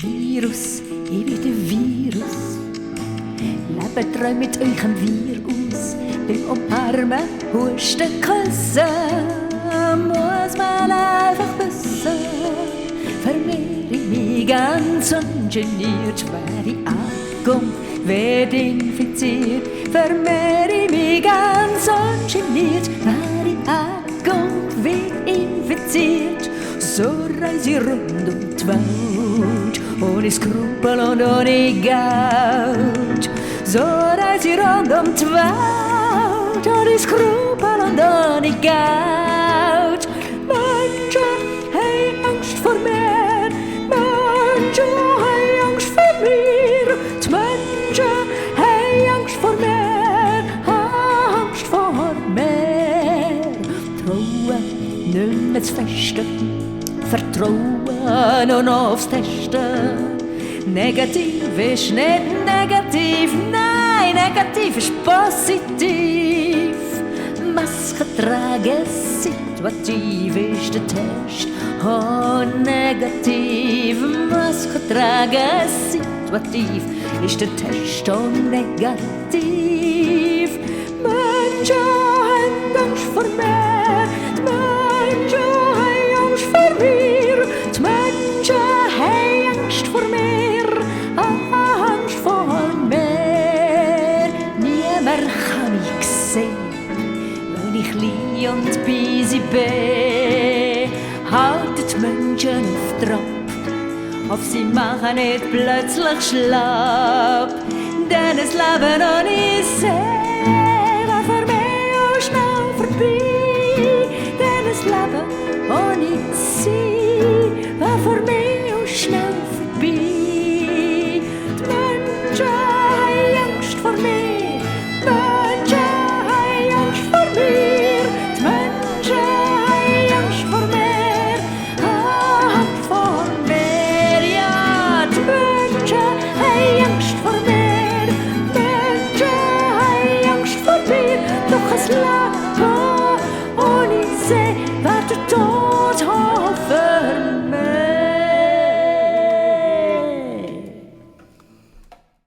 Virus, ich bin der Virus. Lebt treu mit euch am Virus. Beim Umarmen, Husten, Küssen muss man einfach wissen. Vermehre ich mich ganz ungeniert, schwere Ankunft wird infiziert. Vermehre ich mich ganz ungeniert, schwere Ankunft wird infiziert. So reise ich rund um die Welt, ohne Skrupel und ohne Geld. So reise ich rund um die Welt, ohne Skrupel und ohne Geld. Menschen haben Angst vor mir, Menschen haben Angst vor mir. Die Menschen haben Angst vor mir, Angst vor mir. Trauen nicht mehr zu festen, Vertrauen und aufs Testen. Negativ ist nicht negativ, nein, negativ ist positiv. Maske tragen, situativ ist der Test. Oh, negativ, Maske tragen, situativ ist der Test. Oh, negativ. Menschen haben Angst vor mir, die Menschen haben Angst vor mir, die Menschen haben Angst vor mir, Angst vor mir. Niemand kann mich sehen, wenn ich klein und busy bin. Halten die Menschen auf Trab, auf sie machen nicht plötzlich schlapp. Denn das Leben ohne See war für mich auch schnell vorbei. Denn das Leben ohne sie war für mich auch schnell vorbei. Die Menschen haben Angst vor mir, die Menschen haben Angst vor mir, die Menschen haben Angst vor mir, Angst vor mir, ja, die Menschen haben Angst vor mir, die Menschen haben Angst vor mir, doch es Leben ohne sie war der Tod.